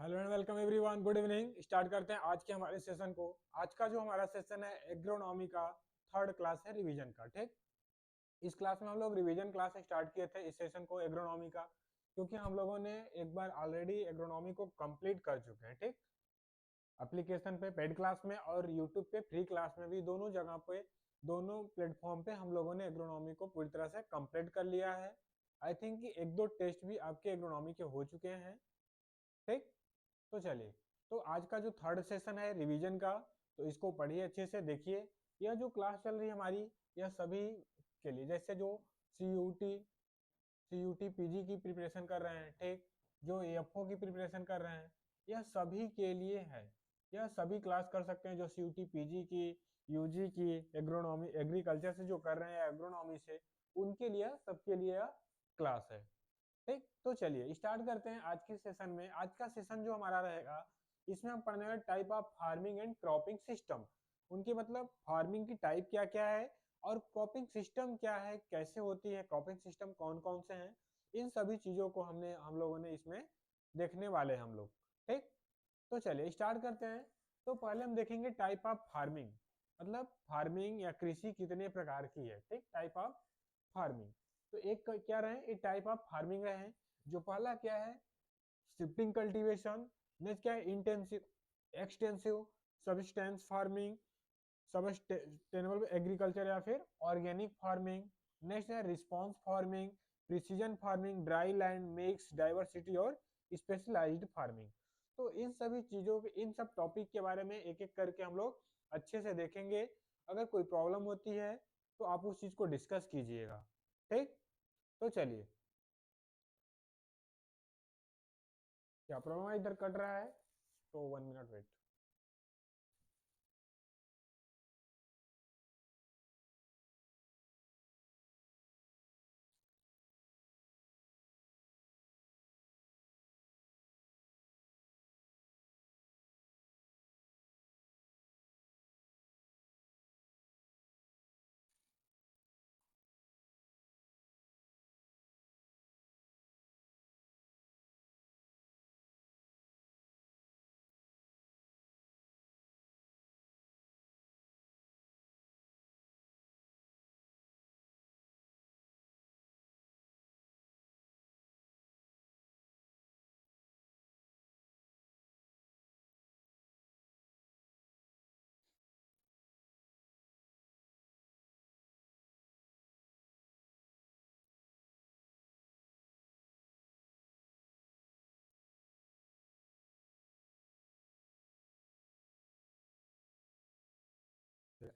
Hello and welcome everyone, good evening. Start करते हैं आज के हमारे सेशन को। आज का जो हमारा सेशन है एग्रोनॉमी का थर्ड क्लास है रिवीजन का। ठीक, इस क्लास में हम लोग रिवीजन क्लास स्टार्ट किए थे इस सेशन को एग्रोनॉमी का, क्योंकि हम लोगों ने एक बार ऑलरेडी एग्रोनॉमी को कंप्लीट कर चुके हैं। ठीक, एप्लीकेशन पे पेड क्लास में और यूट्यूब पे फ्री क्लास में भी, दोनों जगह पे, दोनों प्लेटफॉर्म पे हम लोगों ने एग्रोनॉमी को पूरी तरह से कंप्लीट कर लिया है। आई थिंक कि एक दो टेस्ट भी आपके एग्रोनॉमी के हो चुके हैं। ठीक, तो चलिए, तो आज का जो थर्ड सेशन है रिवीजन का, तो इसको पढ़िए अच्छे से, देखिए। यह जो क्लास चल रही है हमारी, यह सभी के लिए, जैसे जो सी यू टी पीजी की प्रिपरेशन कर रहे हैं, ठीक, जो एएफओ की प्रिपरेशन कर रहे हैं, यह सभी के लिए है। यह सभी क्लास कर सकते हैं, जो सी यू टी पीजी की, यूजी की, एग्रोनॉमी एग्रीकल्चर से जो कर रहे हैं एग्रोनॉमी से, उनके लिए, सबके लिए यह क्लास है। ठीक, तो चलिए स्टार्ट करते हैं आज के सेशन में। आज का सेशन जो हमारा रहेगा, इसमें हम पढ़ने वाले type of farming and cropping system, उनकी मतलब फार्मिंग की टाइप क्या क्या है और क्रॉपिंग सिस्टम क्या है, कैसे होती है, क्रॉपिंग सिस्टम कौन कौन से हैं, इन सभी चीजों को हम लोगों ने इसमें देखने वाले हम लोग। ठीक, तो चलिए स्टार्ट करते हैं। तो पहले हम देखेंगे टाइप ऑफ फार्मिंग, मतलब फार्मिंग या कृषि कितने प्रकार की है। ठीक, टाइप ऑफ फार्मिंग, तो एक क्या रहे, एक टाइप ऑफ फार्मिंग रहे। जो पहला क्या है, शिफ्टिंग कल्टीवेशन। नेक्स्ट क्या है, intensive, extensive, substance farming, sustainable agriculture या फिर ऑर्गेनिक फार्मिंग। नेक्स्ट है response farming, precision farming, dry land mix, diversity और स्पेशलाइज्ड फार्मिंग। तो इन सभी चीजों के, इन सब टॉपिक के बारे में एक एक करके हम लोग अच्छे से देखेंगे। अगर कोई प्रॉब्लम होती है तो आप उस चीज को डिस्कस कीजिएगा। ठीक, तो चलिए, क्या प्रॉब्लम है, इधर कट रहा है, तो 1 मिनट वेट।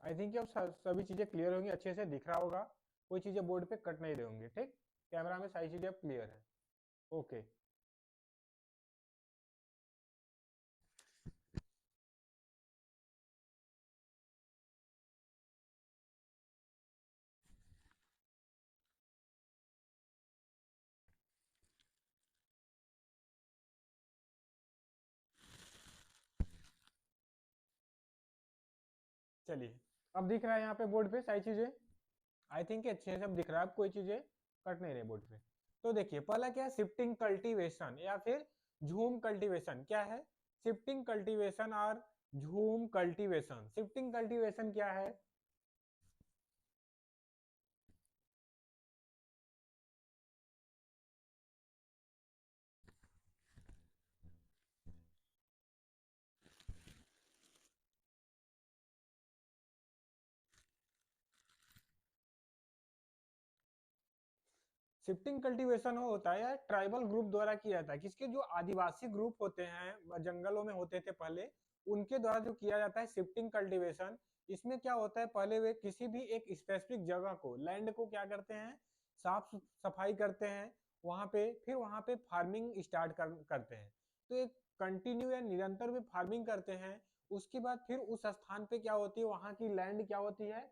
आई थिंक अब सभी चीजें क्लियर होंगी, अच्छे से दिख रहा होगा, कोई चीजें बोर्ड पे कट नहीं रही होंगी। ठीक, कैमरा में सारी चीजें अब क्लियर है। ओके, चलिए, अब दिख रहा है यहाँ पे बोर्ड पे सारी चीजें। आई थिंक अच्छे से अब दिख रहा है, अब कोई चीजें कट नहीं रही बोर्ड पे। तो देखिए, पहला क्या है, शिफ्टिंग कल्टीवेशन या फिर झूम कल्टीवेशन। क्या है, शिफ्टिंग कल्टीवेशन और झूम कल्टीवेशन। शिफ्टिंग कल्टीवेशन क्या है, शिफ्टिंग कल्टीवेशन होता है ट्राइबल ग्रुप द्वारा किया जाता है। किसके, जो आदिवासी ग्रुप होते हैं, जंगलों में होते थे पहले, उनके द्वारा जो किया जाता है शिफ्टिंग कल्टीवेशन। इसमें क्या होता है, पहले वे किसी भी एक स्पेसिफिक जगह को, लैंड को क्या करते हैं, साफ सफाई करते हैं, वहां पे फिर वहां पे फार्मिंग स्टार्ट करते हैं। तो एक कंटिन्यू या निरंतर में फार्मिंग करते हैं। उसके बाद फिर उस स्थान पे क्या होती है, वहां की लैंड क्या होती है,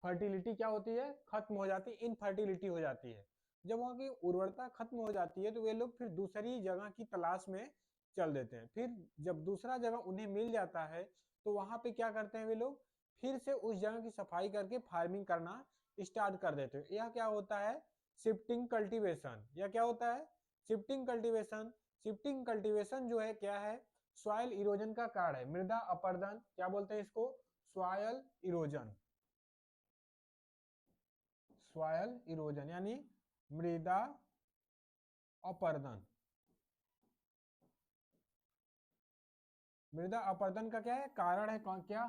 फर्टिलिटी क्या होती है, खत्म हो जाती है, इनफर्टिलिटी हो जाती है। जब वहाँ की उर्वरता खत्म हो जाती है तो वे लोग फिर दूसरी जगह की तलाश में चल देते हैं। फिर जब दूसरा जगह उन्हें मिल जाता है तो वहां पे क्या करते हैं वे लोग, फिर से उस जगह की सफाई करके फार्मिंग करना स्टार्ट कर देते हैं। यह क्या होता है, शिफ्टिंग कल्टीवेशन। यह क्या होता है, शिफ्टिंग कल्टीवेशन। शिफ्टिंग कल्टीवेशन जो है क्या है, सॉइल इरोजन का कारण है, मृदा अपरदन, क्या बोलते हैं इसको, सॉइल इरोजन, सॉइल इरोजन यानी मृदा अपरदन। मृदा अपरदन का क्या है कारण है, क्या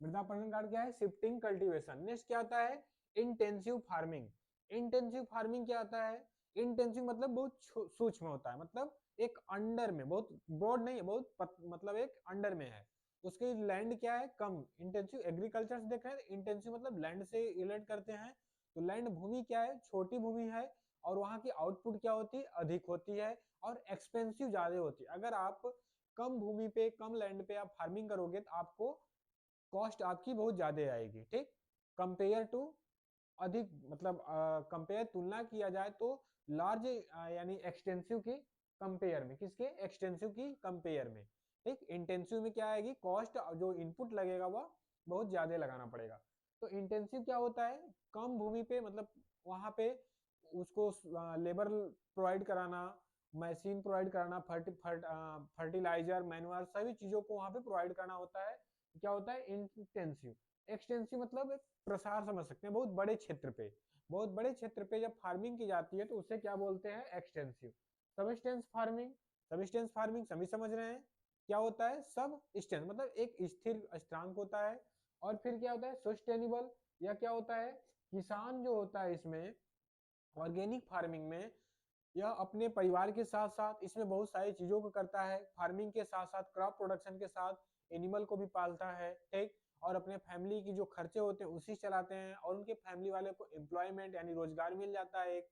मृदा अपरदन कारण क्या है, शिफ्टिंग कल्टीवेशन। नेक्स्ट क्या आता है, इंटेंसिव फार्मिंग। इंटेंसिव फार्मिंग क्या आता है, इंटेंसिव मतलब बहुत सूक्ष्म होता है, मतलब एक अंडर में, बहुत ब्रॉड नहीं है, बहुत मतलब एक अंडर में है, उसकी लैंड क्या है कम। इंटेंसिव एग्रीकल्चर से देख रहे हैं, इंटेंसिव मतलब लैंड से रिलेट करते हैं, तो लैंड भूमि क्या है, छोटी भूमि है, और वहां की आउटपुट क्या होती है, अधिक होती है, और एक्सपेंसिव ज्यादा होती है। अगर आप कम भूमि पे, कम लैंड पे आप फार्मिंग करोगे तो आपको कॉस्ट आपकी बहुत ज्यादा आएगी, ठीक, कंपेयर टू अधिक, मतलब कंपेयर तुलना किया जाए तो लार्ज यानी एक्सटेंसिव की कंपेयर में, किसके, एक्सटेंसिव की कंपेयर में, ठीक। इंटेंसिव में क्या आएगी, कॉस्ट जो इनपुट लगेगा वह बहुत ज्यादा लगाना पड़ेगा। तो इंटेंसिव क्या होता है, कम भूमि पे, मतलब वहां पे उसको लेबर प्रोवाइड कराना, मशीन प्रोवाइड कराना, फर्टिलाइजर, मैनुअर, सभी चीजों को वहां पे प्रोवाइड करना होता है, क्या होता है इंटेंसिव। एक्सटेंसिव मतलब एक प्रसार समझ सकते हैं, बहुत बड़े क्षेत्र पे, बहुत बड़े क्षेत्र पे जब फार्मिंग की जाती है तो उसे क्या बोलते हैं, extensive. Substance farming, substance farming सभी समझ रहे हैं, क्या होता है, सब स्टेंस मतलब एक स्थिर स्थिरांक होता है। और फिर क्या होता है, सस्टेनेबल, या क्या होता है, किसान जो होता है इसमें ऑर्गेनिक फार्मिंग में, यह अपने परिवार के साथ साथ इसमें बहुत सारी चीजों को करता है, फार्मिंग के साथ साथ क्रॉप प्रोडक्शन के साथ एनिमल को भी पालता है, ठीक, और अपने फैमिली की जो खर्चे होते हैं उसी चलाते हैं, और उनके फैमिली वाले को एम्प्लॉयमेंट यानी रोजगार मिल जाता है एक,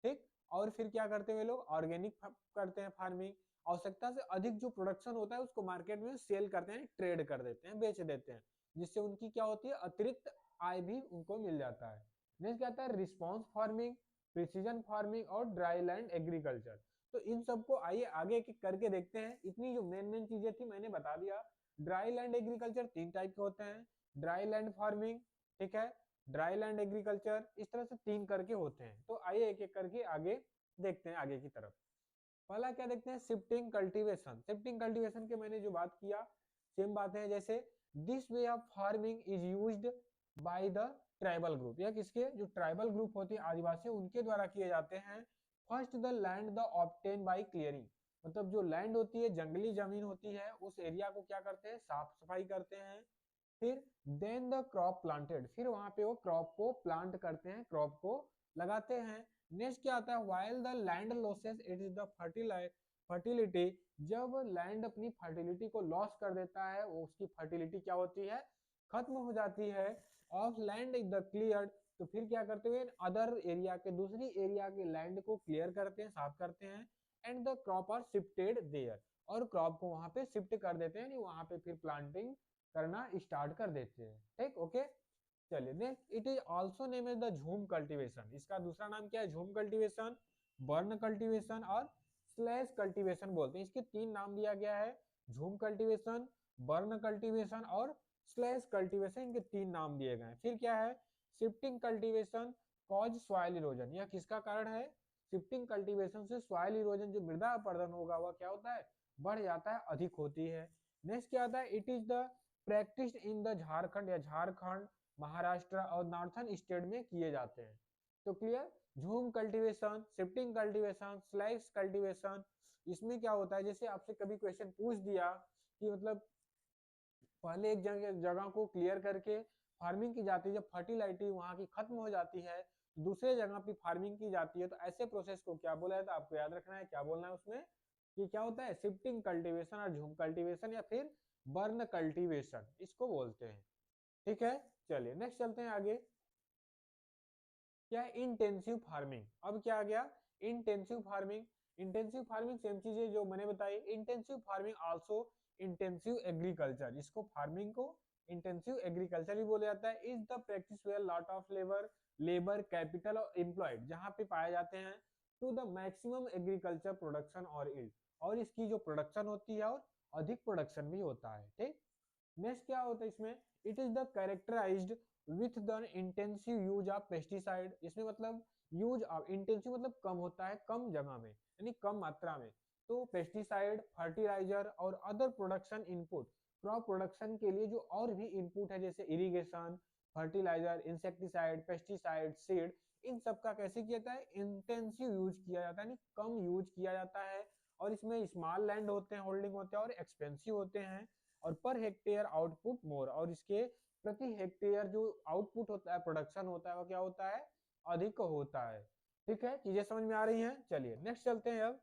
ठीक। और फिर क्या करते हैं लोग, ऑर्गेनिक करते हैं फार्मिंग, आवश्यकता से अधिक जो प्रोडक्शन होता है उसको मार्केट में सेल करते हैं, ट्रेड कर देते हैं, बेच देते हैं, जिससे उनकी क्या होती है, अतिरिक्त आय भी उनको मिल जाता है। नेक्स्ट क्या आता है, रिस्पॉन्स फार्मिंग, प्रिसीजन फार्मिंग और ड्राई लैंड एग्रीकल्चर। तो इन सबको आइए आगे करके देखते हैं। इतनी जो मेन मेन चीजें थी मैंने बता दिया। ड्राई लैंड एग्रीकल्चर 3 टाइप के होते हैं, ड्राई लैंड फार्मिंग, ठीक है, ड्राई लैंड एग्रीकल्चर, इस तरह से 3 करके होते हैं। तो आइए एक एक करके आगे देखते हैं आगे की तरफ। पहला क्या देखते हैं, शिफ्टिंग कल्टीवेशन। शिफ्टिंग कल्टीवेशन के मैंने जो बात किया सेम बात है, जैसे this way of farming is used by the tribal group, या किसके, जो ट्राइबल ग्रुप होते हैं आदिवासी, उनके द्वारा किए जाते हैं। First the land the obtain bye clearing, मतलब जो लैंड होती है, जंगली जमीन होती है, उस एरिया को क्या करते हैं, साफ सफाई करते हैं। फिर देन द क्रॉप प्लांटेड, फिर वहां पे वो क्रॉप को प्लांट करते हैं, क्रॉप को लगाते हैं। नेक्स्ट क्या आता है, while the land losses it is the fertility, जब लैंड अपनी फर्टिलिटी को लॉस कर देता है, वो उसकी फर्टिलिटी क्या होती है, खत्म हो जाती है। Of land is the cleared, तो फिर क्या करते हुए अदर एरिया के, दूसरी एरिया के लैंड को क्लियर करते हैं, साफ करते हैं। And the crop are shifted there, और क्रॉप को वहां पे शिफ्ट कर देते हैं, वहां पे फिर प्लांटिंग करना स्टार्ट कर देते हैं, ठीक, ओके। चलिए next, it is also name as the jhum cultivation, इसका दूसरा नाम क्या है, झूम कल्टीवेशन, बर्न कल्टीवेशन और स्लैश कल्टीवेशन बोलते हैं। इसके 3 नाम दिया गया है, झूम कल्टीवेशन, बर्न कल्टीवेशन और स्लैश कल्टीवेशन, इनके 3 नाम दिए गए हैं। फिर क्या है, shifting cultivation cause soil erosion, यह किसका कारण है, शिफ्टिंग कल्टीवेशन से सॉइल इरोजन, जो मृदा अपरदन होगा वह क्या होता है, बढ़ जाता है, अधिक होती है। नेक्स्ट क्या आता है, it is the practice in the Jharkhand, या झारखंड, महाराष्ट्र और नॉर्थन स्टेट में किए जाते हैं। तो क्लियर, झूम cultivation, shifting cultivation, slash cultivation, इसमें क्या होता है, जैसे आपसे कभी क्वेश्चन पूछ दिया कि मतलब पहले एक जगह को क्लियर करके फार्मिंग की जाती है, जब फर्टिलिटी वहां की खत्म हो जाती है दूसरे जगह पे फार्मिंग की जाती है, तो ऐसे प्रोसेस को क्या बोला जाता है, आपको याद रखना है क्या बोलना है उसमें, कि क्या होता है, शिफ्टिंग कल्टीवेशन और झूम कल्टीवेशन या फिर बर्न कल्टीवेशन इसको बोलते हैं, ठीक है। चलिए नेक्स्ट चलते हैं आगे। क्या है, इंटेंसिव फार्मिंग। अब क्या आ गया, intensive farming. Intensive farming same चीजें जो मैंने बताई, intensive farming also intensive agriculture, इसको फार्मिंग को इंटेंसिव एग्रीकल्चर भी बोला जाता है। Is the practice where lot of labour capital और एम्प्लॉयड, जहां पे पाए जाते हैं to the maximum agriculture production और इल्ड, और इसकी जो प्रोडक्शन होती है और अधिक प्रोडक्शन भी होता है, ठीक। नेक्स्ट क्या होता है इसमें, it is the characterised with the intensive use of pesticide, इसमें मतलब यूज ऑफ इंटेंसिव मतलब कम होता है, कम जगह में यानी कम मात्रा में, तो पेस्टिसाइड, फर्टिलाइजर और other production input, crop production के लिए जो और भी इनपुट है जैसे irrigation, fertilizer, insecticide, pesticide, seed, इन सब का कैसे किया जाता है, इंटेंसिव यूज किया जाता है, यानी कम यूज किया जाता है। और इसमें स्मॉल लैंड होते हैं, होल्डिंग होते हैं और एक्सपेंसिव होते हैं, और पर हेक्टेयर आउटपुट मोर, और इसके प्रति हेक्टेयर जो आउटपुट होता है, प्रोडक्शन होता है, वो क्या होता है, अधिक होता है। ठीक है, चीजें समझ में आ रही हैं। चलिए नेक्स्ट चलते हैं अब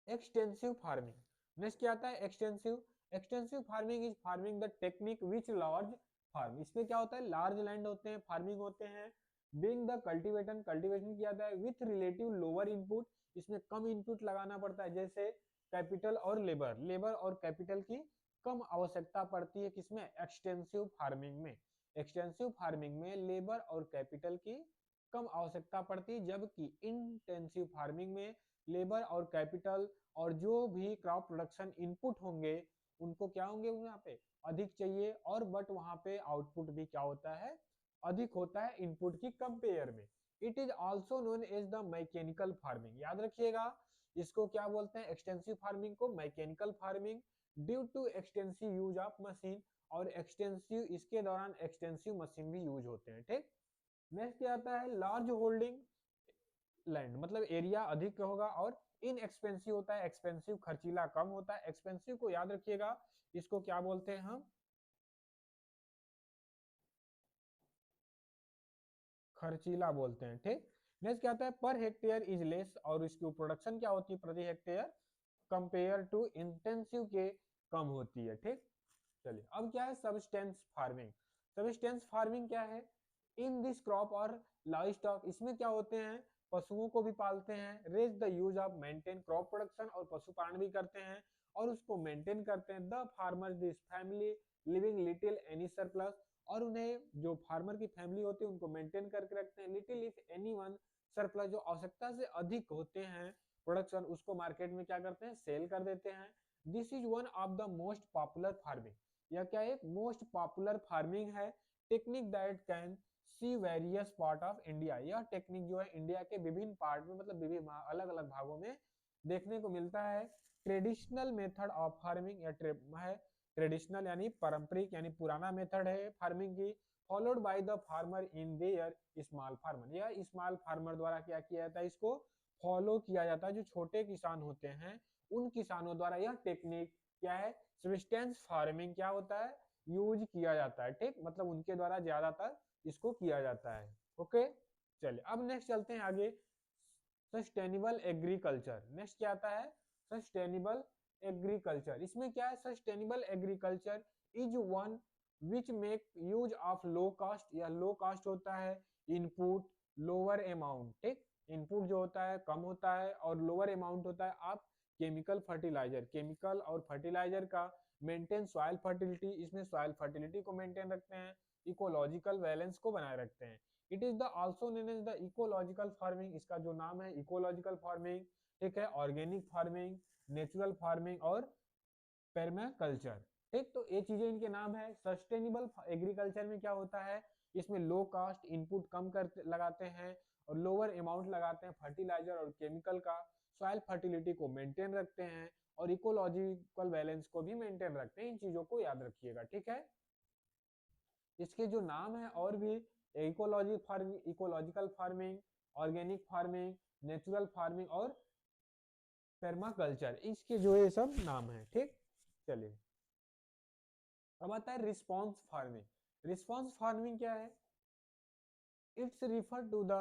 एक्सटेंसिव फार्मिंग। नेक्स्ट क्या आता है, extensive. Extensive farming is farming the technique which large farm, इसमें क्या होता है, लार्ज लैंड होते हैं, फार्मिंग होते हैं, बीइंग द कल्टीवेशन, कल्टीवेशन किया जाता है विथ रिलेटिव लोअर इनपुट, इसमें कम इनपुट लगाना पड़ता है, जैसे कैपिटल और लेबर, लेबर और कैपिटल की कम आवश्यकता पड़ती है किसमें, एक्सटेंसिव फार्मिंग में। एक्सटेंसिव फार्मिंग में लेबर और कैपिटल की कम आवश्यकता पड़ती है, जबकि इंटेंसिव फार्मिंग में लेबर और कैपिटल और जो भी क्रॉप प्रोडक्शन इनपुट होंगे उनको क्या होंगे वहां पे अधिक चाहिए, और बट वहां पे आउटपुट भी क्या होता है, अधिक होता है इनपुट की कंपेयर में। It is also known as the mechanical farming, याद रखिएगा इसको क्या बोलते हैं, एक्सटेंसिव फार्मिंग को mechanical farming, due to extensive use of machine, और एक्सटेंसिव इसके दौरान एक्सटेंसिव मशीन भी यूज होते हैं। ठीक, नेक्स्ट क्या आता है, लार्ज होल्डिंग लैंड, मतलब एरिया अधिक होगा, और इनएक्सपेंसिव होता है, एक्सपेंसिव खर्चीला कम होता है। एक्सपेंसिव को याद रखिएगा, इसको क्या बोलते हैं हम, खर्चीला बोलते हैं। ठीक, नेक्स्ट क्या आता है, पर हेक्टेयर इज लेस, और इसकी प्रोडक्शन क्या होती है प्रति हेक्टेयर कंपेयर टू इंटेंसिव के कम होती है। ठीक, चलिए अब क्या है, सबस्टेंस फार्मिंग। सबस्टेंस फार्मिंग क्या है, इन दिस क्रॉप और लाइव स्टॉक, इसमें क्या होते हैं, पशुओं को भी पालते हैं, raise the use of maintain crop production, और पशुपालन भी करते हैं और उसको मेंटेन करते हैं। The farmer this family living little any surplus, और उन्हें जो फार्मर की फैमिली होती है उनको मेंटेन करके रखते हैं। Little if any one surplus, जो आवश्यकता से अधिक होते हैं प्रोडक्शन, उसको मार्केट में क्या करते हैं, सेल कर देते हैं। This is one of the most popular farming, यह क्या एक मोस्ट पॉपुलर फार्मिंग है, technique that can see various part of India, यह टेक्निक जो है इंडिया के विभिन्न पार्ट में, मतलब विभिन्न अलग अलग भागों में देखने को मिलता है। ट्रेडिशनल मेथड ऑफ फार्मिंग, यह है ट्रेडिशनल यानी पारंपरिक यानी पुराना मेथड है फार्मिंग की, followed by the farmer in their small farmer, यह स्मॉल फार्मर द्वारा क्या किया जाता है, इसको फॉलो किया जाता है, जो छोटे किसान होते हैं उन किसानों द्वारा यह टेक्निक क्या है, सब्सटेंस फार्मिंग क्या होता है, यूज किया जाता है। ठीक, मतलब उनके द्वारा ज्यादातर इसको किया जाता है। ओके, चलिए अब नेक्स्ट चलते हैं आगे, सस्टेनेबल एग्रीकल्चर। नेक्स्ट क्या आता है, सस्टेनेबल एग्रीकल्चर। इसमें क्या है, sustainable agriculture is one which make use of low cost, या लो कास्ट होता है, इनपुट लोअर अमाउंट। ठीक, इनपुट जो होता है कम होता है और लोअर अमाउंट होता है। आप केमिकल फर्टिलाइजर, केमिकल और फर्टिलाइजर का मेंटेन सॉइल फर्टिलिटी, इसमें सॉइल फर्टिलिटी को मेंटेन रखते हैं, इकोलॉजिकल बैलेंस को बनाए रखते हैं। It is the also known as the ecological farming, इसका जो नाम है इकोलॉजिकल फार्मिंग। ठीक है, ऑर्गेनिक फार्मिंग, नेचुरल फार्मिंग और परमाकल्चर। ठीक, तो ये चीजें इनके नाम है। सस्टेनेबल एग्रीकल्चर में क्या होता है, इसमें लो कास्ट इनपुट कम कर लगाते हैं और लोअर अमाउंट लगाते हैं फर्टिलाइजर और केमिकल का, सॉइल फर्टिलिटी को मेंटेन रखते हैं और इकोलॉजिकल बैलेंस को भी मेंटेन रखते हैं। इन चीजों को याद रखिएगा। ठीक है, इसके जो नाम है और भी, ecology farming, ecological farming, organic farming, natural farming और परमाकल्चर, इसके जो ये सब नाम है। ठीक, चलिए अब आता है रिस्पॉन्स फार्मिंग। रिस्पॉन्स फार्मिंग क्या है, it's refer to the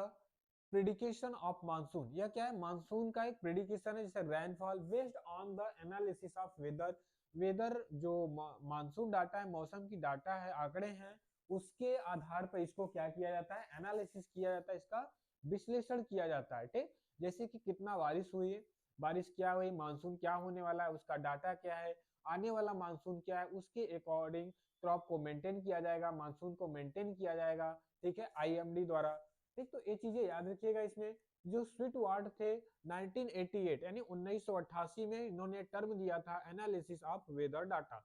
prediction of monsoon, यह क्या है, मानसून का एक प्रिडिकेशन है, जैसे rainfall based on the analysis of weather. Weather जो मानसून डाटा है, मौसम की डाटा है, आंकड़े हैं, उसके आधार पर इसको क्या किया जाता है, एनालिसिस किया जाता है, इसका विश्लेषण किया जाता है। ठीक, जैसे कि कितना बारिश हुई है, बारिश क्या हुई, मानसून क्या होने वाला है, उसका डाटा क्या है, आने वाला मानसून क्या है, उसके अकॉर्डिंग क्रॉप को मेंटेन किया जाएगा, मानसून को मेंटेन किया जाएगा। ठीक है, आईएमडी द्वारा। ठीक, तो ये चीजें याद रखिएगा। इसमें जो स्वीटवार्ड थे 1988 यानी 1988 में इन्होंने टर्म दिया था analysis of weather data,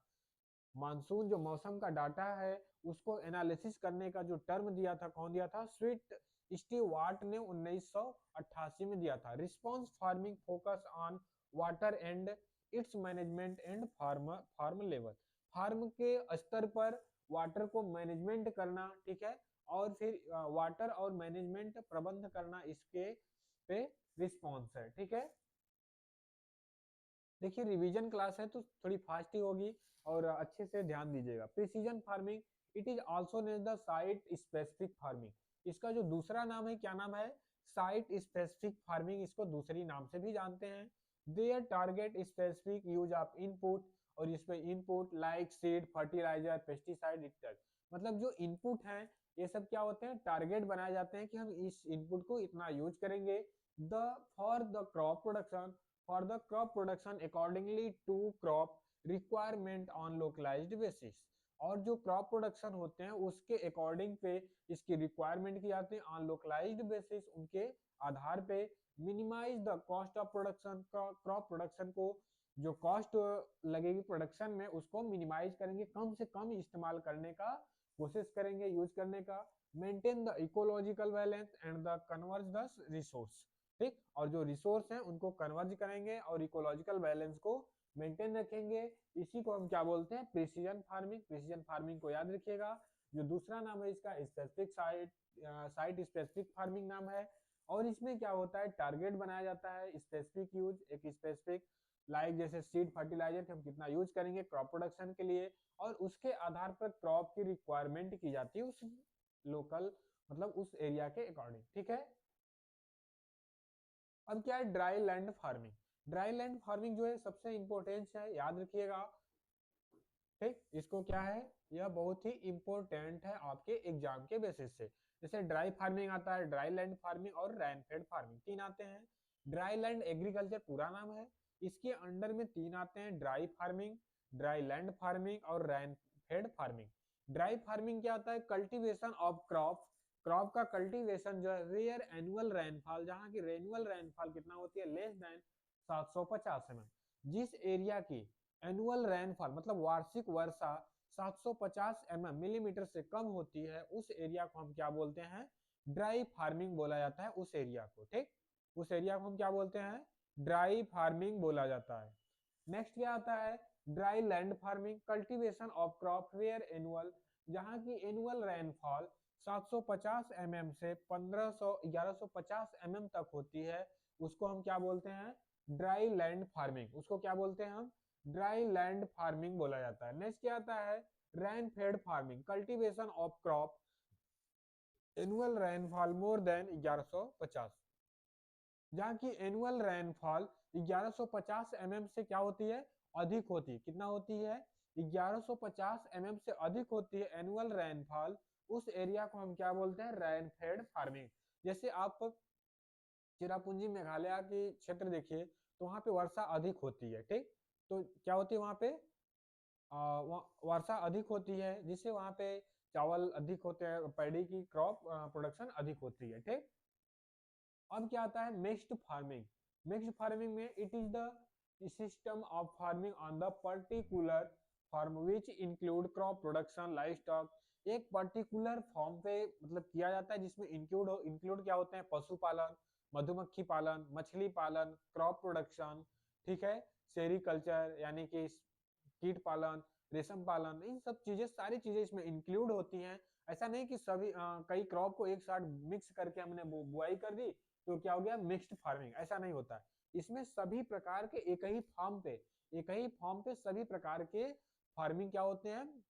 monsoon जो मौसम का डाटा है उसको एनालिसिस करने का जो टर्म दिया था, कौन दिया था, स्वीट स्टीव वाट ने 1988 में दिया था। Response farming focus on water and its management and farm level, farm के स्तर पर वाटर को मैनेजमेंट करना, ठीक है, और फिर वाटर और मैनेजमेंट प्रबंध करना, इसके पे रिस्पॉन्स है, ठीक है। देखिए रिवीजन क्लास है तो थोड़ी फास्ट ही होगी और अच्छे से ध्यान दीजिएगा। Precision farming, it is also named the site specific farming, इसका जो दूसरा नाम है क्या नाम है, साइट स्पेसिफिक फार्मिंग, इसको दूसरी नाम से भी जानते हैं। Their target specific use of input, और इसमें input like seed, fertiliser, pesticide इत्यादि, मतलब जो इनपुट है ये सब क्या होते हैं, टारगेट बनाए जाते हैं कि हम इस इनपुट को इतना यूज करेंगे। The for the crop production, for the crop production accordingly to crop requirement on localized basis, और जो क्रॉप प्रोडक्शन होते हैं उसके अकॉर्डिंग पे इसकी रिक्वायरमेंट की जाती है ऑन लोकलाइज्ड बेसिस, उनके आधार पे। Minimise the cost of production, crop production को जो कॉस्ट लगेगी प्रोडक्शन में उसको मिनिमाइज करेंगे, कम से कम इस्तेमाल करने का कोशिश करेंगे, यूज करने का। Maintain the ecological balance and the converge the resource, ठीक, और जो रिसोर्स हैं उनको कन्वर्ज करेंगे और इकोलॉजिकल बैलेंस को मेंटेन रखेंगे। इसी को हम क्या बोलते हैं, प्रिसीजन फार्मिंग। प्रिसीजन फार्मिंग को याद रखिएगा। जो दूसरा नाम है इसका स्पेसिफिक साइट स्पेसिफिक फार्मिंग नाम है। और इसमें क्या होता है, टारगेट बनाया जाता है, स्पेसिफिक यूज, एक स्पेसिफिक लाइक जैसे सीड, फर्टिलाइजर हम कितना यूज करेंगे क्रॉप प्रोडक्शन के लिए, और उसके आधार पर क्रॉप की रिक्वायरमेंट की जाती है उस लोकल, मतलब उस एरिया के अकॉर्डिंग, ठीक है। अब क्या है dry land farming. Dry land farming जो है सबसे इंपॉर्टेंट है, याद रखिएगा, ठीक। इसको क्या है, यह बहुत ही इंपॉर्टेंट है आपके एग्जाम के बेसिस से। जैसे ड्राई फार्मिंग आता है, ड्राई लैंड फार्मिंग और रेनफेड फार्मिंग, तीन आते हैं। ड्राई लैंड एग्रीकल्चर पूरा नाम है, इसके अंडर में तीन आते हैं, dry farming, dry land farming और रेनफेड फार्मिंग। ड्राई फार्मिंग क्या आता है, कल्टीवेशन ऑफ क्रॉप, क्रॉप का कल्टीवेशन जो है, रेयर एनुअल रेनफॉल, जहां की रेनुअल रेनफॉल कितना होती है, लेस देन 750 mm, जिस एरिया की एनुअल रेनफॉल मतलब वार्षिक वर्षा 750 मिलीमीटर से कम होती है, उस एरिया को हम क्या बोलते हैं, ड्राई फार्मिंग बोला जाता है उस एरिया को, ठीक। उस एरिया को हम क्या बोलते हैं, ड्राई फार्मिंग बोला जाता है। नेक्स्ट क्या आता है, dry land farming, cultivation of crop where annual, जहां की एनुअल रेनफॉल 750 से 1150 तक होती है, उसको हम क्या बोलते हैं, ड्राई लैंड फार्मिंग, उसको क्या बोलते हैं हम, ड्राई लैंड फार्मिंग बोला जाता है। नेक्स्ट क्या आता है, rain fade farming, cultivation of crop, annual rainfall more than 1150, जहाँ की एनुअल रेनफॉल 1150 से क्या होती है, अधिक होती है, कितना होती है, 1150 से अधिक होती है एनुअल रेनफॉल, उस एरिया को हम क्या बोलते हैं, रेन फेड फार्मिंग। जैसे आप चिरापुंजी मेघालय के क्षेत्र देखिए तो वहां पे वर्षा अधिक होती है, ठीक, तो क्या होती है वहां पे, वर्षा अधिक होती है, जिससे वहां पे चावल अधिक होते हैं, पैडी की क्रॉप प्रोडक्शन अधिक होती है, ठीक। अब क्या आता है मिक्स्ड फार्मिंग। मिक्स्ड फार्मिंग में it is the system of farming on the particular farm which include crop production, livestock, एक पर्टिकुलर फॉर्म पे मतलब किया जाता है जिसमें इंक्लूड क्या होते हैं, पशुपालन, मधुमक्खी पालन, मछली पालन, क्रॉप प्रोडक्शन, ठीक है, सेरिकल्चर यानी कि कीट पालन, रेशम पालन, इन सब चीजें, सारी चीजें इसमें इंक्लूड होती हैं। ऐसा नहीं कि सभी कई क्रॉप को एक साथ मिक्स करके हमने बुआई कर दी तो क्या हो गया मिक्स्ड फार्मिंग, ऐसा नहीं होता है। इसमें सभी प्रकार के एक ही फॉर्म पे सभी प्रकार के फार्मिंग क्या होते हैं,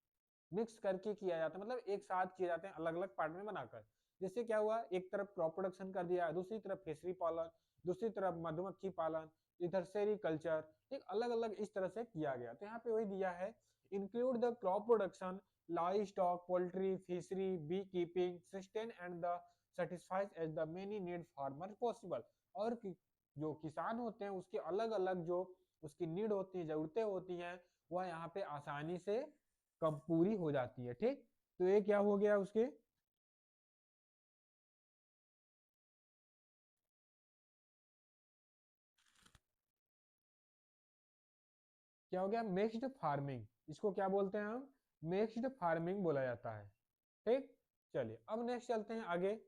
मिक्स करके किया जाता है, मतलब एक साथ किए जाते हैं अलग अलग पार्ट में बनाकर। जैसे क्या हुआ, एक तरफ क्रॉप प्रोडक्शन कर दिया, दूसरी तरफ फिशरी पालन, दूसरी तरफ मधुमक्खी पालन, इधर सेरिकल्चर, एक अलग अलग इस तरह से किया गया। तो यहाँ पे वही दिया है, include the crop production, livestock, poultry, fishery, beekeeping, sustain and the satisfies as the many need farmer possible, और जो किसान होते हैं उसके अलग अलग जो उसकी नीड होती है, जरूरतें होती हैं, वह यहाँ पे आसानी से कब पूरी हो जाती है, ठीक। तो ये क्या हो गया उसके, क्या हो गया मिक्स्ड फार्मिंग, इसको क्या बोलते हैं हम, मिक्स्ड फार्मिंग बोला जाता है, ठीक। चलिए अब नेक्स्ट चलते हैं आगे।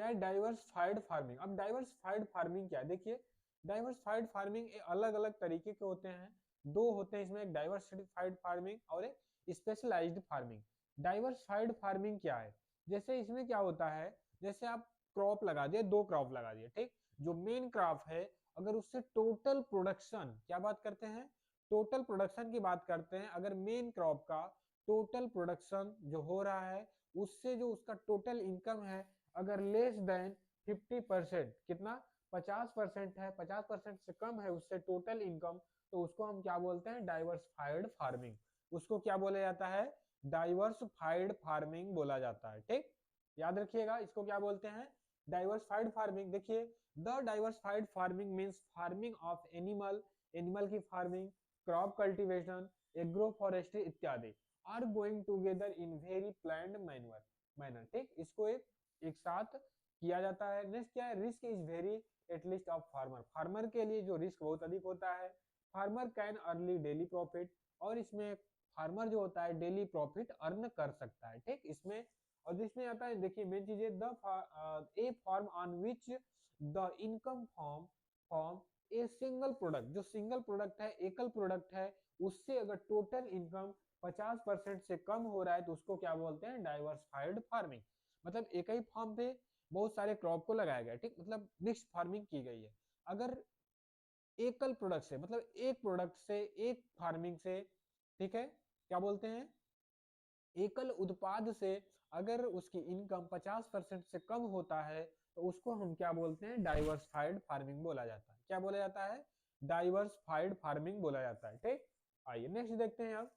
क्या है डाइवर्सिफाइड फार्मिंग। अब डाइवर्सिफाइड फार्मिंग क्या है, देखिए डाइवर्सिफाइड फार्मिंग अलग अलग तरीके के होते हैं, दो होते हैं इसमें, एक डाइवर्सिफाइड फार्मिंग और एक स्पेशलाइज्ड फार्मिंग। डाइवर्सिफाइड फार्मिंग क्या है, जैसे इसमें क्या होता है, जैसे आप क्रॉप लगा दिए, दो क्रॉप लगा दिए, ठीक, जो मेन क्रॉप है अगर उससे टोटल प्रोडक्शन, क्या बात करते हैं, टोटल प्रोडक्शन की बात करते हैं, अगर मेन क्रॉप का टोटल प्रोडक्शन जो हो रहा है उससे जो उसका टोटल इनकम है अगर लेस देन 50%, कितना 50% है, 50% से कम है उससे टोटल इनकम, तो उसको हम क्या बोलते हैं, डाइवर्सिफाइड फार्मिंग। उसको क्या बोला जाता है, डाइवर्सिफाइड फार्मिंग बोला जाता है, ठीक, याद रखिएगा इसको क्या बोलते हैं, डाइवर्सिफाइड फार्मिंग। देखिए the diversified farming means farming of animal, animal की farming, crop cultivation, agro forestry इत्यादि are going together in very planned manner, ठीक, इसको एक साथ किया जाता है। नेक्स्ट क्या है, risk is very at least of farmer, farmer के लिए जो रिस्क बहुत अधिक होता है, farmer can early daily profit, और इसमें फार्मर जो होता है डेली प्रॉफिट अर्न कर सकता है, ठीक, इसमें। और जिसमें आता है, देखिए मेन चीज है the A form on which the income form form a single product, जो सिंगल प्रोडक्ट है, एकल प्रोडक्ट है, उससे अगर टोटल इनकम 50% से कम हो रहा है तो उसको क्या बोलते हैं, डाइवर्सिफाइड फार्मिंग। मतलब एक ही फार्म पे बहुत सारे क्रॉप को लगाया गया, ठीक, मतलब मिक्स फार्मिंग की गई है। अगर एकल प्रोडक्ट से, मतलब एक प्रोडक्ट से, एक फार्मिंग से, ठीक है, क्या बोलते हैं, एकल उत्पाद से अगर उसकी इनकम 50% से कम होता है तो उसको हम क्या बोलते हैं, डाइवर्सिफाइड फार्मिंग बोला जाता है। क्या बोला जाता है, डाइवर्सिफाइड फार्मिंग बोला जाता है, ठीक। आइए नेक्स्ट देखते हैं अब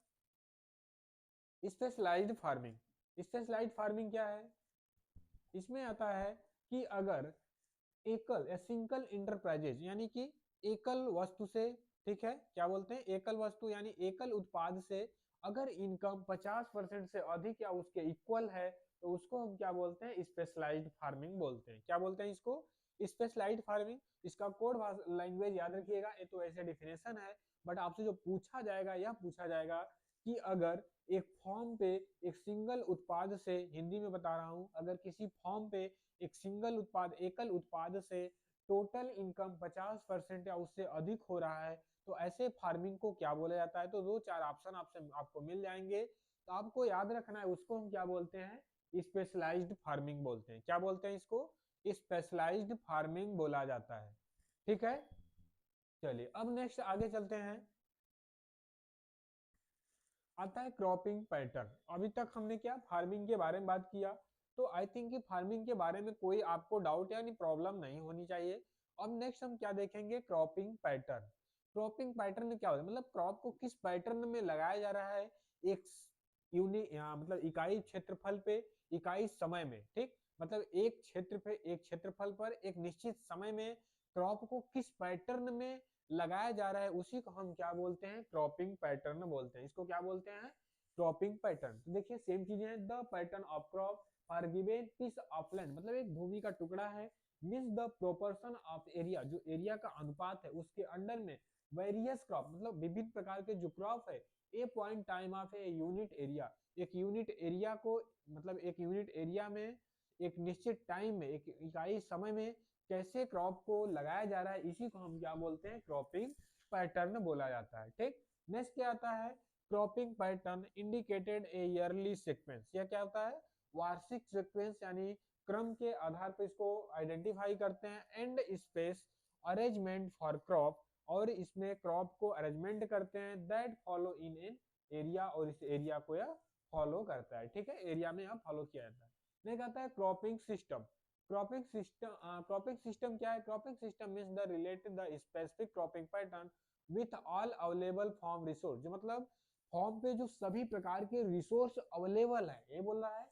स्पेशलाइज्ड फार्मिंग। स्पेशलाइज्ड फार्मिंग क्या है, इसमें आता है कि अगर एकल या सिंगल इंटरप्राइजेज यानी कि एकल वस्तु से, ठीक है, क्या बोलते हैं, एकल वस्तु यानी एकल उत्पाद से अगर इनकम 50% से अधिक या उसके इक्वल है तो उसको हम क्या बोलते हैं, स्पेशलाइज्ड फार्मिंग बोलते हैं। क्या बोलते हैं इसको, स्पेशलाइज्ड फार्मिंग। इसका कोड लैंग्वेज याद रखिएगा, ये तो ऐसे डिफिनेशन है, बट आपसे जो पूछा जाएगा यह पूछा जाएगा कि अगर एक फॉर्म पे एक सिंगल उत्पाद से, हिंदी में बता रहा हूं, अगर किसी फॉर्म पे एक सिंगल उत्पाद, एकल उत्पाद से टोटल इनकम 50% या उससे अधिक हो रहा है तो ऐसे फार्मिंग को क्या बोला जाता है। तो दो चार ऑप्शन आपसे आपको मिल जाएंगे, तो आपको याद रखना है, उसको हम क्या बोलते हैं, स्पेशलाइज्ड फार्मिंग बोलते हैं। क्या बोलते हैं इसको, स्पेशलाइज्ड फार्मिंग बोला जाता है, ठीक है। चलिए अब नेक्स्ट आगे चलते हैं, आता है क्रॉपिंग पैटर्न। अभी तक हमने क्या फार्मिंग के बारे में बात किया, तो आई थिंक कि फार्मिंग के बारे में कोई आपको डाउट यानी प्रॉब्लम नहीं होनी चाहिए। अब नेक्स्ट हम क्या देखेंगे, क्रॉपिंग पैटर्न। क्रॉपिंग पैटर्न में क्या होता है, मतलब क्रॉप को किस पैटर्न में लगाया जा रहा है, एक मतलब इकाई क्षेत्रफल पे, इकाई समय में, ठीक, मतलब एक क्षेत्र पे, एक क्षेत्रफल पर एक निश्चित समय में क्रॉप को किस पैटर्न में लगाया जा रहा है उसी को हम क्या बोलते हैं, क्रॉपिंग पैटर्न बोलते हैं। इसको क्या बोलते हैं, क्रॉपिंग पैटर्न। तो देखिए सेम चीजें हैं, the pattern of crop for given piece of land, मतलब एक भूमि का टुकड़ा है, means the proportion of area, जो एरिया का अनुपात है उसके अंडर में वेरियस क्रॉप, मतलब विभिन्न प्रकार के जो क्रॉप है, a point time of a unit area, एक यूनिट एरिया को, मतलब एक यूनिट एरिया में एक निश्चित टाइम में, एक इकाई समय में कैसे क्रॉप को लगाया जा रहा है, इसी को हम क्या बोलते हैं, क्रॉपिंग पैटर्न बोला जाता है, ठीक। नेक्स्ट क्या आता है, क्रॉपिंग पैटर्न इंडिकेटेड ए ईयरली सीक्वेंस। यह क्या होता है, वार्षिक सीक्वेंस यानी क्रम के आधार पर इसको आइडेंटिफाई करते हैं। And space arrangement for crop, और इसमें क्रॉप को अरेंजमेंट करते हैं, that follow in an area, और इस एरिया को यह फॉलो करता है, ठीक है, एरिया में यह फॉलो किया जाता है। नेक्स्ट आता है क्रॉपिंग सिस्टम। क्रॉपिंग सिस्टम क्या है, cropping system means the related the specific cropping pattern with all available farm resource, जो मतलब फॉर्म पे जो सभी प्रकार के रिसोर्स अवेलेबल है, ये बोल रहा है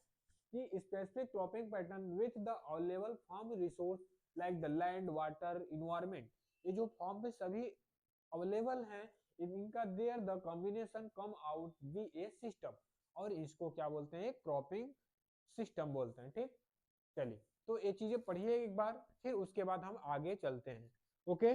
कि specific cropping pattern with the available farm resource like the land, water, environment, ये जो फॉर्म पे सभी अवेलेबल हैं, इनका their the combination come out be a system, और इसको क्या बोलते हैं, क्रॉपिंग सिस्टम बोलते हैं, ठीक। चलिए तो ये चीजें पढ़िए एक बार, फिर उसके बाद हम आगे चलते हैं, ओके।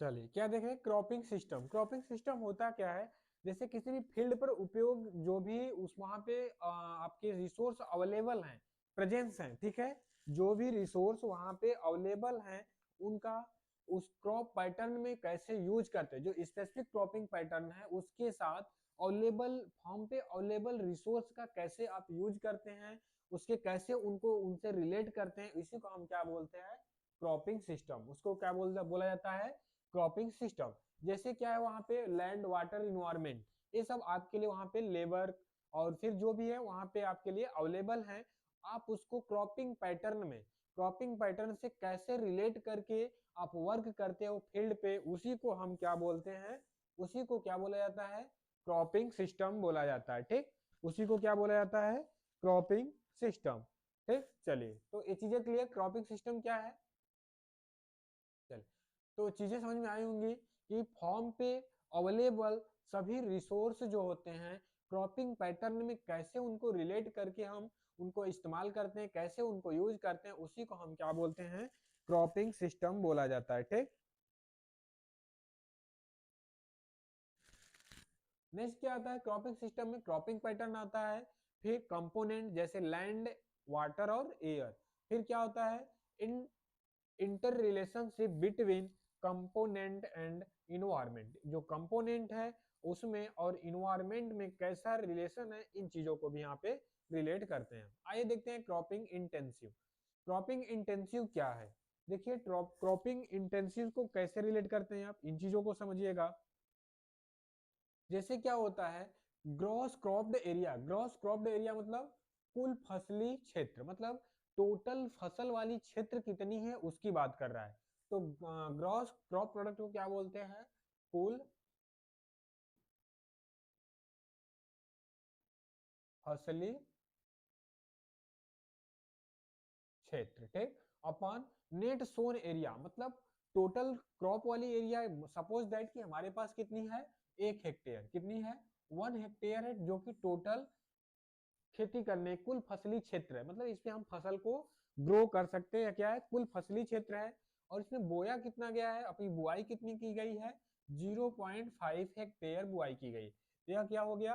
चलिए क्या देख रहे हैं, क्रॉपिंग सिस्टम। क्रॉपिंग सिस्टम होता क्या है, जैसे किसी भी फील्ड पर उपयोग जो भी उस वहां पे आपके रिसोर्स अवेलेबल हैं, प्रेजेंस हैं, ठीक है, जो भी रिसोर्स वहां पे अवेलेबल हैं उनका उस क्रॉप पैटर्न में कैसे यूज करते हैं, जो स्पेसिफिक क्रॉपिंग पैटर्न है उसके साथ अवेलेबल फॉर्म पे अवेलेबल रिसोर्स का कैसे आप यूज करते हैं, उसके कैसे उनको उनसे रिलेट करते हैं, इसी को हम क्या बोलते हैं, क्रॉपिंग सिस्टम। उसको क्या बोला जाता है, क्रॉपिंग सिस्टम। जैसे क्या है वहां पे लैंड वाटर इन्वायरमेंट, ये सब आपके लिए वहां पे लेबर और फिर जो भी है वहां पे आपके लिए अवेलेबल है, आप उसको क्रॉपिंग पैटर्न में, क्रॉपिंग पैटर्न से कैसे रिलेट करके आप वर्क करते हो फील्ड पे, उसी को हम क्या बोलते हैं, उसी को क्या बोला जाता है, क्रॉपिंग सिस्टम बोला जाता है। ठीक, उसी को क्या बोला जाता है, क्रॉपिंग सिस्टम। ठीक, चलिए तो ये चीजें क्लियर, क्रॉपिंग सिस्टम क्या है। चलिए तो चीजें समझ में आई होंगी कि फॉर्म पे अवेलेबल सभी रिसोर्स जो होते हैं क्रॉपिंग पैटर्न में कैसे उनको रिलेट करके हम उनको इस्तेमाल करते हैं, कैसे उनको यूज करते हैं, उसी को हम क्या बोलते हैं, क्रॉपिंग सिस्टम बोला जाता है। ठीक, नेक्स्ट क्या आता है, क्रॉपिंग सिस्टम में क्रॉपिंग पैटर्न आता है, फिर कंपोनेंट जैसे लैंड वाटर और एयर, फिर क्या होता है, in inter relationship between component and environment, जो कंपोनेंट है उसमें और इन्वायरमेंट में कैसा रिलेशन है, इन चीजों को भी यहाँ पे रिलेट करते हैं। आइए देखते हैं क्रॉपिंग इंटेंसिव। क्रॉपिंग इंटेंसिव क्या है, देखिए क्रॉपिंग इंटेंसिव को कैसे रिलेट करते हैं, आप इन चीजों को समझिएगा। जैसे क्या होता है, gross cropped area, gross cropped area मतलब कुल फसली क्षेत्र, मतलब टोटल फसल वाली क्षेत्र कितनी है उसकी बात कर रहा है। तो ग्रॉस क्रॉप प्रोडक्ट को क्या बोलते हैं, कुल फसली क्षेत्र। ठीक, अपॉन नेट सोन एरिया, मतलब टोटल क्रॉप वाली एरिया, सपोज दैट कि हमारे पास कितनी है, 1 हेक्टेयर, कितनी है, 1 हेक्टेयर है, जो कि टोटल खेती करने कुल फसली क्षेत्र है, मतलब इसमें हम फसल को ग्रो कर सकते हैं, क्या है, कुल फसली क्षेत्र है। और इसमें बोया कितना गया है, अपनी बुआई कितनी की गई है, 0.5 हेक्टेयर बुआई की गई। यह क्या हो गया,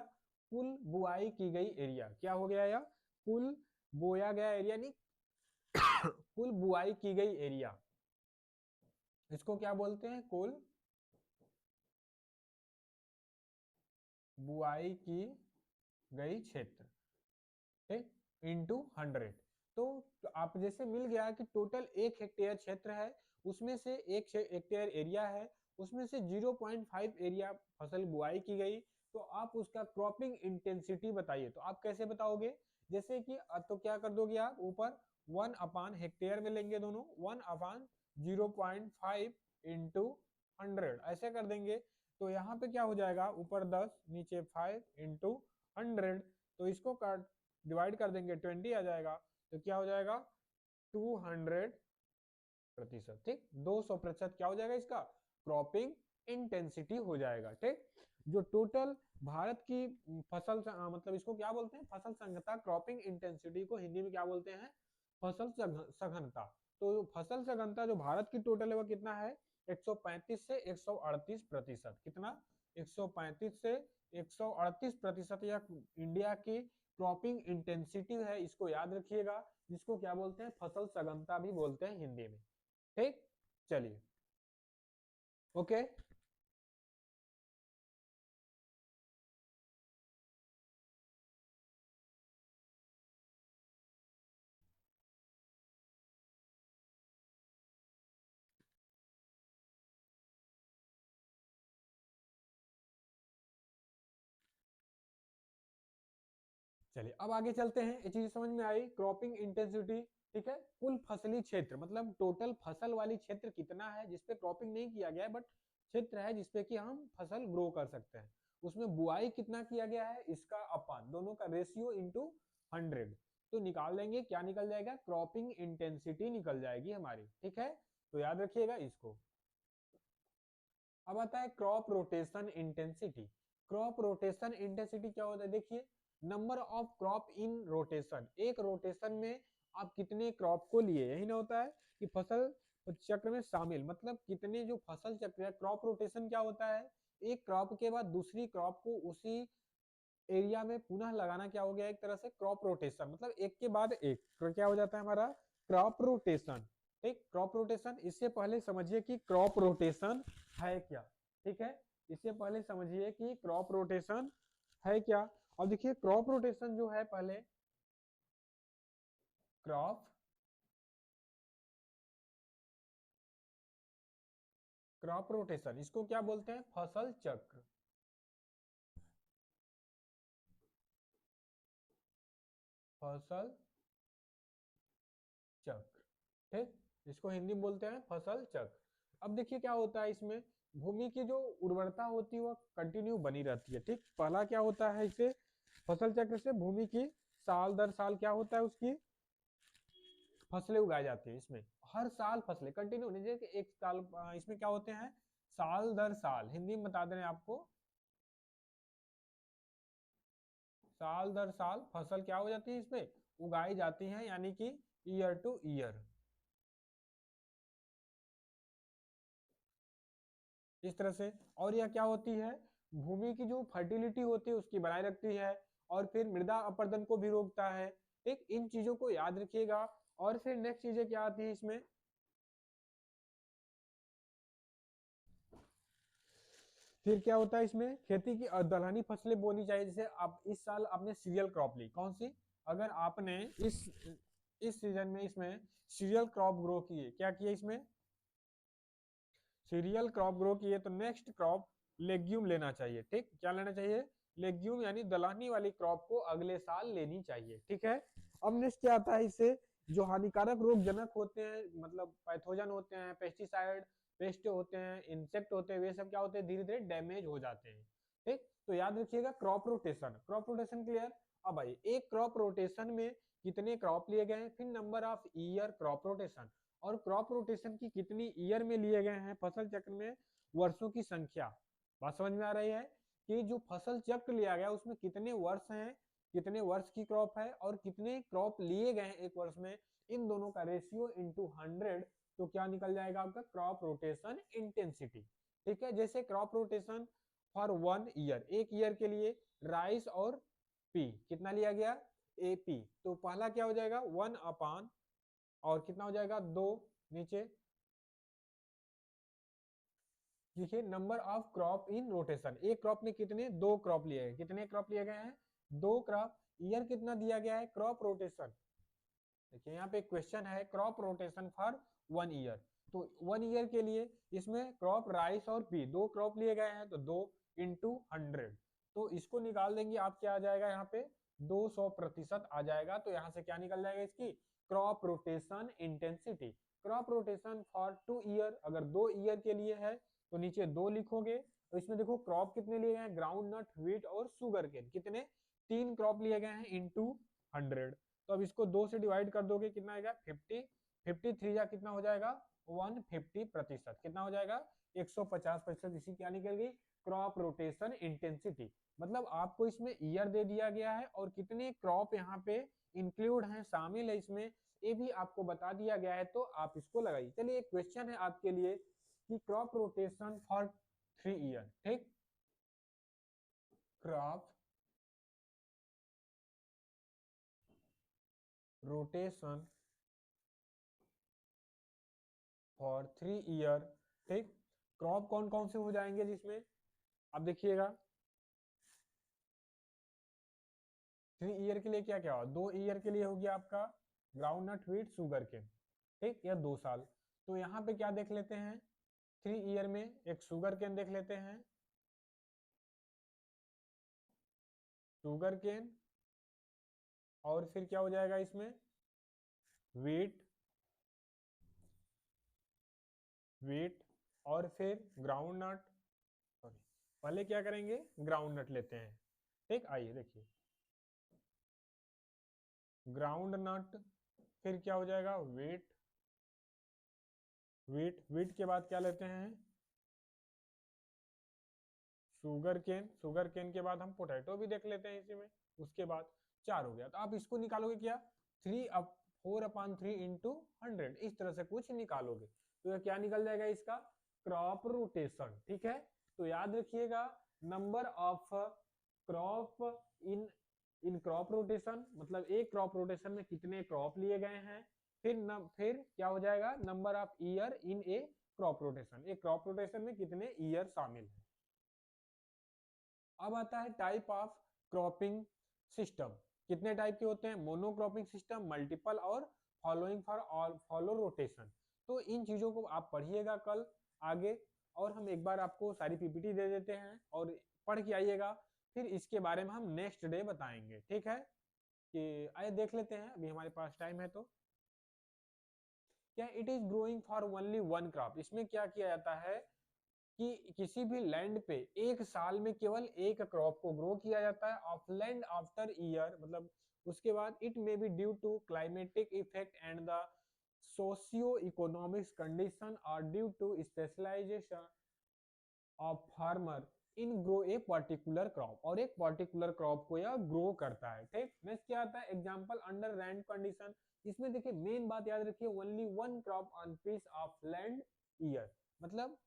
कुल बुआई की गई एरिया, क्या हो गया, यह कुल बोया गया एरिया, नहीं कुल बुआई की गई एरिया, इसको क्या बोलते हैं, कुल बुआई की गई क्षेत्र। ठीक, इंटू 100। तो आप जैसे मिल गया कि टोटल 1 हेक्टेयर क्षेत्र है, उसमें से 1 हेक्टेयर एरिया है, उसमें से 0.5 एरिया फसल बुआई की गई, तो आप उसका क्रॉपिंग इंटेंसिटी बताइए। तो आप कैसे बताओगे, जैसे कि तो क्या कर दोगे आप, ऊपर 1/हेक्टेयर में लेंगे दोनों, 1/0.5 इंटू 100 ऐसे कर देंगे। तो यहाँ पे क्या हो जाएगा, ऊपर 10 नीचे 5 इंटू 100, तो इसको काट डिवाइड कर देंगे 20 आ जाएगा, तो क्या हो जाएगा, 200%। ठीक, 200% क्या हो जाएगा इसका, क्रॉपिंग इंटेंसिटी हो जाएगा। ठीक, जो टोटल भारत की फसल मतलब इसको क्या बोलते हैं, फसल संघनता, क्रॉपिंग इंटेंसिटी को हिंदी में क्या बोलते हैं, फसल सघनता। तो फसल सघनता जो भारत की टोटल है वो कितना है, 135 से 138%, कितना, 135 से 138%, या इंडिया की क्रॉपिंग इंटेंसिटी है, इसको याद रखिएगा, जिसको क्या बोलते हैं, फसल सघनता भी बोलते हैं हिंदी में। ठीक, चलिए ओके। चलिए अब आगे चलते हैं, ये चीज समझ में आई, क्रॉपिंग इंटेंसिटी। ठीक है, कुल फसली क्षेत्र मतलब टोटल फसल वाली क्षेत्र कितना है जिसपे क्रॉपिंग नहीं किया गया है, बट क्षेत्र है जिसपे कि हम फसल ग्रो कर सकते हैं, उसमें बुआई कितना किया गया है, इसका अपान दोनों का रेशियो इंटू 100, तो निकाल देंगे, क्या निकल जाएगा, क्रॉपिंग इंटेंसिटी निकल जाएगी हमारी। ठीक है, तो याद रखिएगा इसको। अब आता है crop rotation intensity. Crop rotation intensity क्या होता है, देखिए, number of crop in rotation, एक रोटेशन में आप कितने क्रॉप को लिए, यही ना होता है कि फसल तो चक्र में शामिल मतलब कितने जो फसल चक्र है, क्रॉप रोटेशन क्या होता है, एक क्रॉप के बाद दूसरी क्रॉप को उसी एरिया में पुनः लगाना क्या हो गया, एक तरह से क्रॉप रोटेशन, मतलब एक के बाद एक तो क्या हो जाता है हमारा क्रॉप रोटेशन। ठीक, क्रॉप रोटेशन। इससे पहले समझिए कि क्रॉप रोटेशन है क्या। ठीक है, इससे पहले समझिए कि क्रॉप रोटेशन है क्या। अब देखिए क्रॉप रोटेशन जो है, पहले क्रॉप क्रॉप रोटेशन इसको क्या बोलते हैं, फसल चक्र। फसल चक्र, ठीक, इसको हिंदी में बोलते हैं फसल चक्र। अब देखिए क्या होता है इसमें, भूमि की जो उर्वरता होती है वो कंटिन्यू बनी रहती है। ठीक, पहला क्या होता है इसे, फसल चक्र से भूमि की साल दर साल क्या होता है, उसकी फसलें उगाई जाती है। इसमें हर साल फसलें कंटिन्यू नहीं, जैसे एक साल इसमें क्या होते हैं, साल दर साल, हिंदी में बता दे रहे हैं आपको, साल दर साल फसल क्या हो जाती है इसमें उगाई जाती है, यानी कि ईयर टू ईयर, इस तरह से। और यह क्या होती है, भूमि की जो फर्टिलिटी होती है उसकी बनाए रखती है, और फिर मृदा अपरदन को भी रोकता है। ठीक, इन चीजों को याद रखिएगा। और फिर नेक्स्ट चीजें क्या आती है इसमें, फिर क्या होता है इसमें, खेती की दलहनी फसलें बोनी चाहिए। जैसे आप इस साल आपने सीरियल क्रॉप ली, कौन सी, अगर आपने इस सीजन में इसमें सीरियल क्रॉप ग्रो किए, क्या किए इसमें सीरियल क्रॉप ग्रो किए, तो नेक्स्ट क्रॉप लेग्यूम लेना चाहिए। ठीक, क्या लेना चाहिए, लेग्यूम यानी दलहनी वाली क्रॉप को अगले साल लेनी चाहिए। ठीक है, अब नेक्स्ट क्या आता है, इससे जो हानिकारक रोग जनक होते हैं, मतलब पैथोजन होते हैं, पेस्टिसाइड पेस्ट होते हैं, इंसेक्ट होते हैं, वे सब क्या होते हैं, धीरे धीरे डैमेज हो जाते हैं। ठीक, तो याद रखिएगा crop rotation, crop rotation clear. अब भाई एक क्रॉप रोटेशन में कितने क्रॉप लिए गए हैं, फिर number of year crop rotation, और क्रॉप रोटेशन की कितनी ईयर में लिए गए हैं फसल चक्र में, वर्षों की संख्या। बात समझ में आ रही है कि जो फसल चक्र लिया गया उसमें कितने वर्ष हैं, कितने वर्ष की क्रॉप है, और कितने क्रॉप लिए गए हैं एक वर्ष में, इन दोनों का रेशियो इंटू 100, तो क्या निकल जाएगा आपका क्रॉप रोटेशन इंटेंसिटी। ठीक है, जैसे क्रॉप रोटेशन फॉर 1 ईयर, एक ईयर के लिए राइस और पी कितना लिया गया, एपी, तो पहला क्या हो जाएगा 1 और कितना हो जाएगा 2, नीचे देखिए number of crop in rotation, एक क्रॉप में कितने, 2 क्रॉप लिए गए, कितने क्रॉप लिए गए हैं, 2 क्रॉप। ईयर कितना दिया गया है, क्रॉप रोटेशन, देखिए यहाँ पे क्वेश्चन है क्रॉप रोटेशन फॉर 1 ईयर, तो 1 ईयर के लिए इसमें क्रॉप राइस और पी 2 क्रॉप लिए गए हैं, तो 2 × 100, तो इसको निकाल देंगे आप, क्या आ जाएगा यहाँ पे 200% आ जाएगा। तो यहाँ से क्या निकल जाएगा इसकी crop rotation intensity. Crop rotation for 2 year, अगर 2 ईयर के लिए है तो नीचे 2 लिखोगे, तो इसमें देखो क्रॉप कितने लिए गए हैं, ग्राउंड नट, व्हीट और शुगर केन, कितने 3 क्रॉप लिए गए हैं इंटू 100। तो अब इसको 2 से डिवाइड कर दोगे, कितना आएगा 50, 53 या कितना हो जाएगा 150%, कितना हो जाएगा 150%। इसी क्या निकल गई क्रॉप रोटेशन इंटेंसिटी। मतलब आपको इसमें ईयर दे दिया गया है और कितने क्रॉप यहाँ पे इंक्लूड हैं, शामिल है इसमें, ये भी आपको बता दिया गया है, तो आप इसको लगाइए। चलिए एक क्वेश्चन है आपके लिए कि क्रॉप रोटेशन फॉर 3 ईयर, ठीक, क्रॉप रोटेशन फॉर 3 ईयर, ठीक, क्रॉप कौन कौन से हो जाएंगे जिसमें, अब देखिएगा 3 ईयर के लिए क्या क्या हो, 2 ईयर के लिए हो गया आपका groundnut, wheat, sugarcane, ठीक, या 2 साल। तो यहाँ पे क्या देख लेते हैं, 3 ईयर में एक शुगर केन देख लेते हैं, शुगर केन, और फिर क्या हो जाएगा इसमें व्हीट, व्हीट, और फिर ग्राउंड नट, सॉरी पहले क्या करेंगे ग्राउंड नट लेते हैं। ठीक, आइए देखिए ग्राउंड नट, फिर क्या हो जाएगा व्हीट, व्हीट, व्हीट के बाद क्या लेते हैं शुगर केन, शुगर केन के बाद हम पोटैटो भी देख लेते हैं इसी में, उसके बाद 4 हो गया। तो आप इसको निकालोगे क्या 4/3 इंटू 100, इस तरह से कुछ निकालोगे। तो यह क्या निकल जाएगा इसका, क्रॉप रोटेशन। ठीक है, तो याद रखिएगा number of crop in in crop rotation, मतलब एक क्रॉप रोटेशन में कितने क्रॉप लिए गए हैं। फिर क्या हो जाएगा, number of year in A crop rotation, एक क्रॉप रोटेशन में कितने ईयर शामिल है। अब आता है टाइप ऑफ क्रॉपिंग सिस्टम। कितने टाइप के होते हैं, मोनोक्रॉपिंग सिस्टम, मल्टीपल और following for all follow rotation. तो इन चीजों को आप पढ़िएगा कल आगे, और हम एक बार आपको सारी पीपीटी दे देते हैं और पढ़ के आइएगा, फिर इसके बारे में हम नेक्स्ट डे बताएंगे। ठीक है, कि आइए देख लेते हैं, अभी हमारे पास टाइम है। तो क्या it is growing for only one crop, इसमें क्या किया जाता है कि किसी भी लैंड पे एक साल में केवल एक क्रॉप को ग्रो किया जाता है। ऑफ लैंड आफ्टर ईयर, मतलब उसके बाद it may be due to climatic effect and the socio economics condition और due to specialization of farmer in grow a particular crop, और एक पर्टिकुलर क्रॉप को यह ग्रो करता है। ठीक, नेक्स्ट क्या आता है, एग्जांपल अंडर लैंड कंडीशन। इसमें देखिए मेन बात याद रखिए, only one crop on piece of land year, मतलब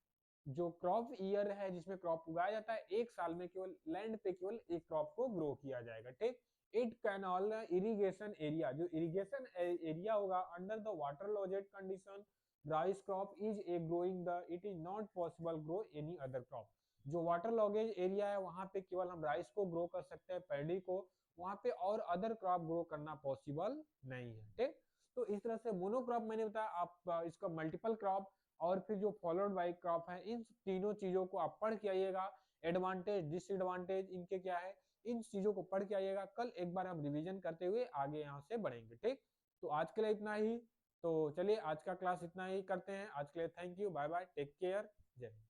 जो क्रॉप ईयर है जिसमें क्रॉप उगाया जाता है, एक साल में केवल लैंड पे केवल एक क्रॉप को ग्रो किया जाएगा। ठीक, it can all irrigation area, जो इरिगेशन एरिया होगा under the water lodged condition rice crop is a growing the it is not possible grow any other crop. जो वाटर लॉगेज एरिया है वहां पे केवल हम राइस को ग्रो कर सकते हैं, पैडी को, वहां पे और अदर क्रॉप ग्रो करना पॉसिबल नहीं है। ठीक, तो इस तरह से मोनोक्रॉप मैंने बताया, आप इसका मल्टीपल क्रॉप और फिर जो फॉलोड बाय क्रॉप है, इन तीनों चीजों को आप पढ़ के आइएगा। एडवांटेज डिसएडवांटेज इनके क्या है, इन चीजों को पढ़ के आइएगा। कल एक बार हम रिवीजन करते हुए आगे यहाँ से बढ़ेंगे। ठीक, तो आज के लिए इतना ही। तो चलिए आज का क्लास इतना ही करते हैं। आज के लिए thank you, bye bye, take care, जय हिंद।